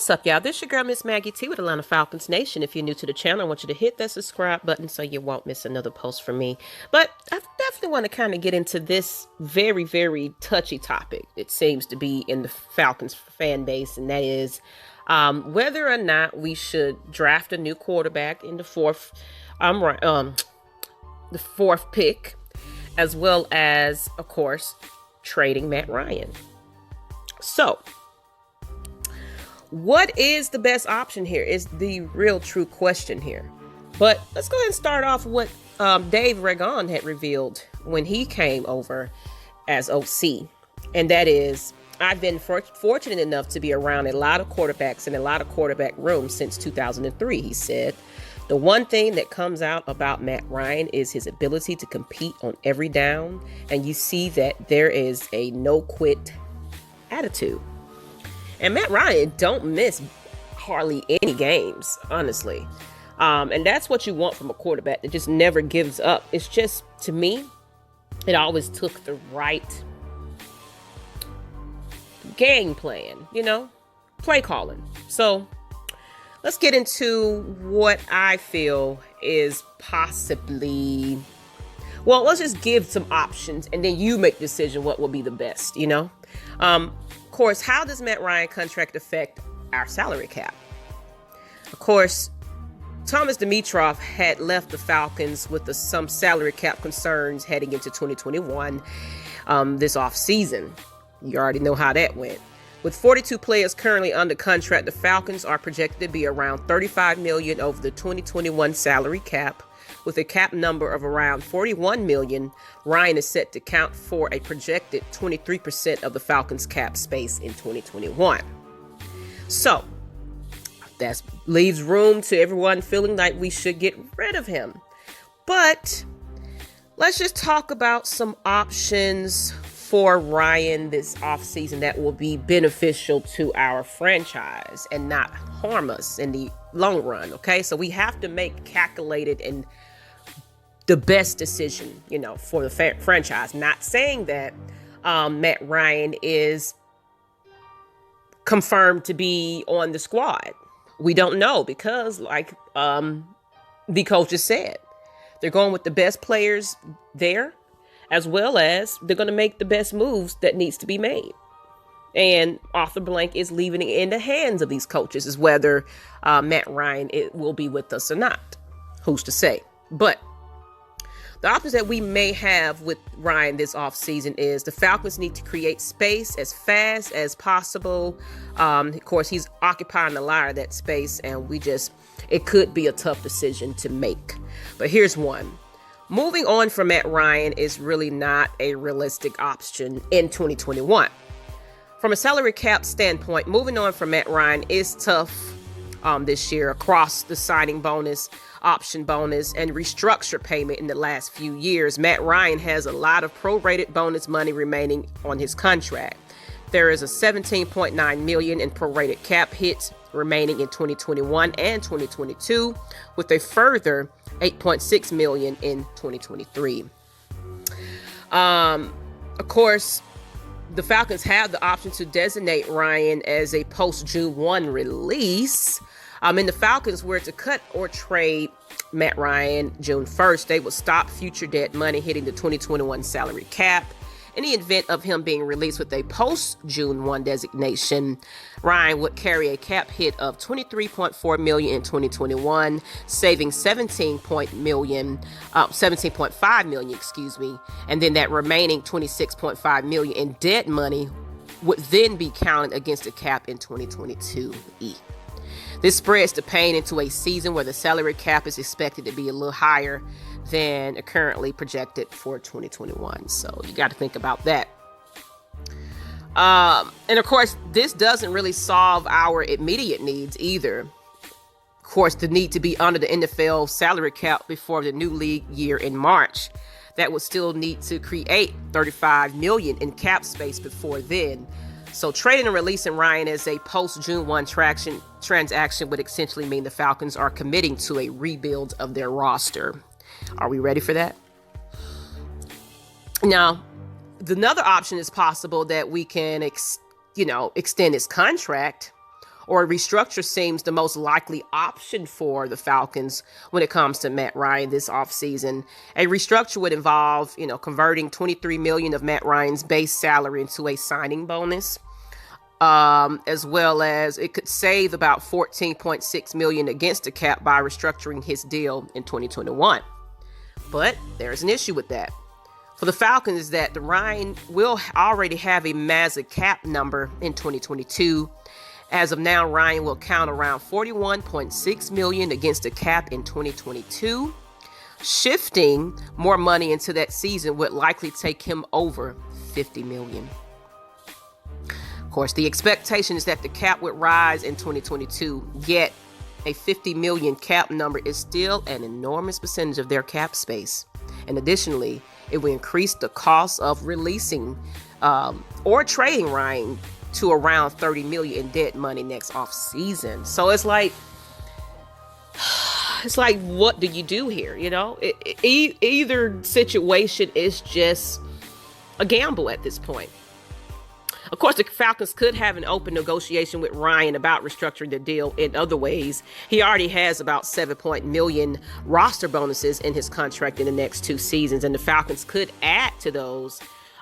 What's up, y'all? This your girl, Miss Maggie T with Atlanta Falcons Nation. If you're new to the channel, I want you to hit that subscribe button so you won't miss another post from me. But I definitely want to kind of get into this very, very touchy topic. It seems to be in the Falcons fan base, and that is whether or not we should draft a new quarterback in the fourth pick, as well as, of course, trading Matt Ryan. So, what is the best option here is the real true question here. But let's go ahead and start off with what Dave Regon had revealed when he came over as OC. And that is, I've been fortunate enough to be around a lot of quarterbacks in a lot of quarterback rooms since 2003, he said. The one thing that comes out about Matt Ryan is his ability to compete on every down. And you see that there is a no-quit attitude. And Matt Ryan don't miss hardly any games, honestly. And that's what you want from a quarterback that just never gives up. It's just, to me, it always took the right game plan, play calling. So let's get into what I feel is possibly, well, let's just give some options and then you make the decision what will be the best, Of course, how does Matt Ryan contract affect our salary cap? Of course, Thomas Dimitroff had left the Falcons with some salary cap concerns heading into 2021 this offseason. You already know how that went. With 42 players currently under contract, the Falcons are projected to be around $35 million over the 2021 salary cap. With a cap number of around $41 million, Ryan is set to count for a projected 23% of the Falcons' cap space in 2021. So, that leaves room to everyone feeling like we should get rid of him. But let's just talk about some options for Ryan this offseason that will be beneficial to our franchise and not harm us in the long run, okay? So we have to make calculated and the best decision, for the franchise. Not saying that Matt Ryan is confirmed to be on the squad. We don't know because, like the coaches said, they're going with the best players there, as well as they're going to make the best moves that needs to be made. And Arthur Blank is leaving it in the hands of these coaches as whether Matt Ryan will be with us or not. Who's to say? But the options that we may have with Ryan this offseason is the Falcons need to create space as fast as possible. Of course, he's occupying a lot of that space, and it could be a tough decision to make. But here's one. Moving on from Matt Ryan is really not a realistic option in 2021. From a salary cap standpoint, moving on from Matt Ryan is tough this year across the signing bonus, option bonus, and restructure payment in the last few years. Matt Ryan has a lot of prorated bonus money remaining on his contract. There is a $17.9 million in prorated cap hits remaining in 2021 and 2022, with a further $8.6 million in 2023. Of course, the Falcons have the option to designate Ryan as a post-June 1 release. And the Falcons were to cut or trade Matt Ryan June 1st, they would stop future debt money hitting the 2021 salary cap. In the event of him being released with a post-June 1 designation, Ryan would carry a cap hit of $23.4 million in 2021, saving $17.5 million, and then that remaining $26.5 million in debt money would then be counted against the cap in 2022. This spreads the pain into a season where the salary cap is expected to be a little higher than currently projected for 2021. So you got to think about that. And of course, this doesn't really solve our immediate needs either. Of course, the need to be under the NFL salary cap before the new league year in March. That would still need to create $35 million in cap space before then. So trading and releasing Ryan as a post-June 1 transaction would essentially mean the Falcons are committing to a rebuild of their roster. Are we ready for that? Now, another option is possible that we can, extend his contract, or restructure seems the most likely option for the Falcons when it comes to Matt Ryan this offseason. A restructure would involve, converting $23 million of Matt Ryan's base salary into a signing bonus, as well as it could save about $14.6 million against the cap by restructuring his deal in 2021. But there's an issue with that. For the Falcons is that the Ryan will already have a massive cap number in 2022. As of now, Ryan will count around $41.6 million against the cap in 2022. Shifting more money into that season would likely take him over $50 million. Of course, the expectation is that the cap would rise in 2022, yet a $50 million cap number is still an enormous percentage of their cap space. And additionally, it will increase the cost of releasing or trading Ryan to around $30 million in dead money next offseason. So it's like, what do you do here? Either situation is just a gamble at this point. Of course, the Falcons could have an open negotiation with Ryan about restructuring the deal in other ways. He already has about $7 million roster bonuses in his contract in the next 2 seasons, and the Falcons could add to those.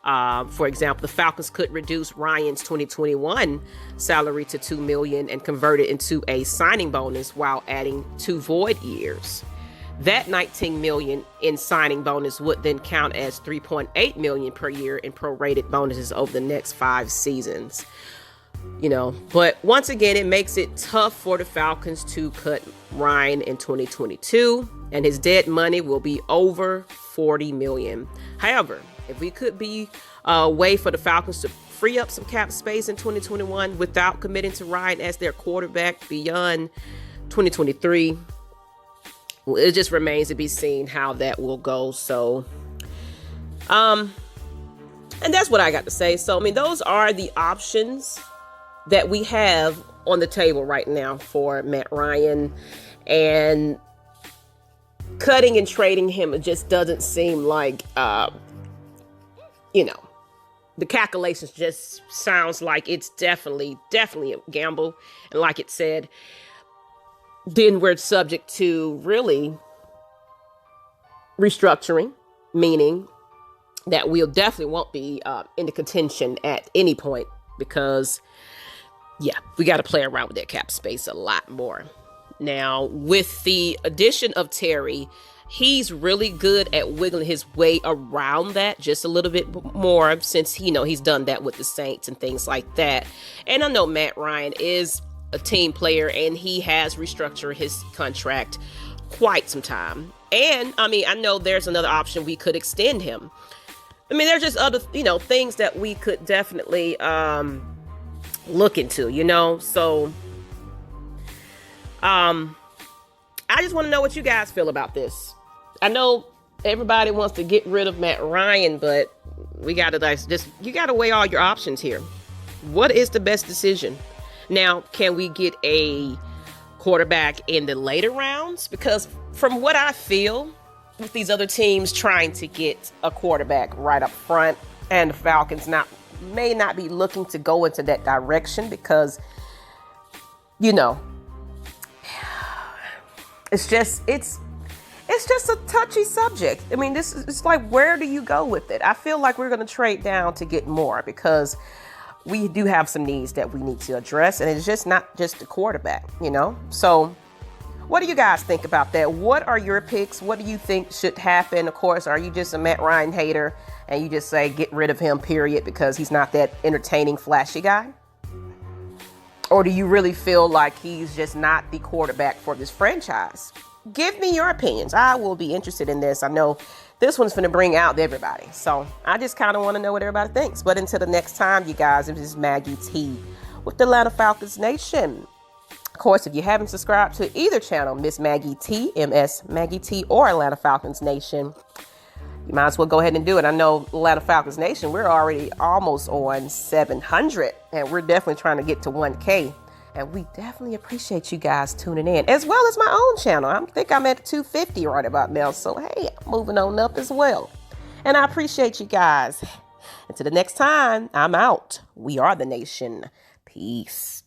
For example, the Falcons could reduce Ryan's 2021 salary to $2 million and convert it into a signing bonus while adding 2 void years. That $19 million in signing bonus would then count as $3.8 million per year in prorated bonuses over the next 5 seasons. But once again, it makes it tough for the Falcons to cut Ryan in 2022, and his dead money will be over $40 million. However, if we could be a way for the Falcons to free up some cap space in 2021 without committing to Ryan as their quarterback beyond 2023, it just remains to be seen how that will go. So, and that's what I got to say. So, those are the options that we have on the table right now for Matt Ryan, and cutting and trading him, it just doesn't seem like, the calculations just sounds like it's definitely a gamble. And like it said, then we're subject to really restructuring, meaning that we'll definitely won't be into contention at any point, because we got to play around with that cap space a lot more. Now, with the addition of Terry, he's really good at wiggling his way around that just a little bit more, since he's done that with the Saints and things like that. And I know Matt Ryan is a team player, and he has restructured his contract quite some time. And I know there's another option. We could extend him. There's just other things that we could definitely look into, so I just want to know what you guys feel about this. I know everybody wants to get rid of Matt Ryan, but you gotta weigh all your options here. What is the best decision? Now, can we get a quarterback in the later rounds? Because from what I feel, with these other teams trying to get a quarterback right up front, and the Falcons may not be looking to go into that direction, because, it's just a touchy subject. It's like, where do you go with it? I feel like we're going to trade down to get more, because we do have some needs that we need to address, and it's just not just the quarterback, So what do you guys think about that? What are your picks? What do you think should happen? Of course, are you just a Matt Ryan hater and you just say get rid of him, period, because he's not that entertaining, flashy guy? Or do you really feel like he's just not the quarterback for this franchise? Give me your opinions. I will be interested in this. I know this one's going to bring out everybody. So I just kind of want to know what everybody thinks. But until the next time, you guys, this is Maggie T with the Atlanta Falcons Nation. Of course, if you haven't subscribed to either channel, Miss Maggie T, MS Maggie T, or Atlanta Falcons Nation, you might as well go ahead and do it. I know Atlanta Falcons Nation, we're already almost on 700, and we're definitely trying to get to 1K. And we definitely appreciate you guys tuning in, as well as my own channel. I think I'm at 250 right about now. So, hey, I'm moving on up as well. And I appreciate you guys. Until the next time, I'm out. We are the nation. Peace.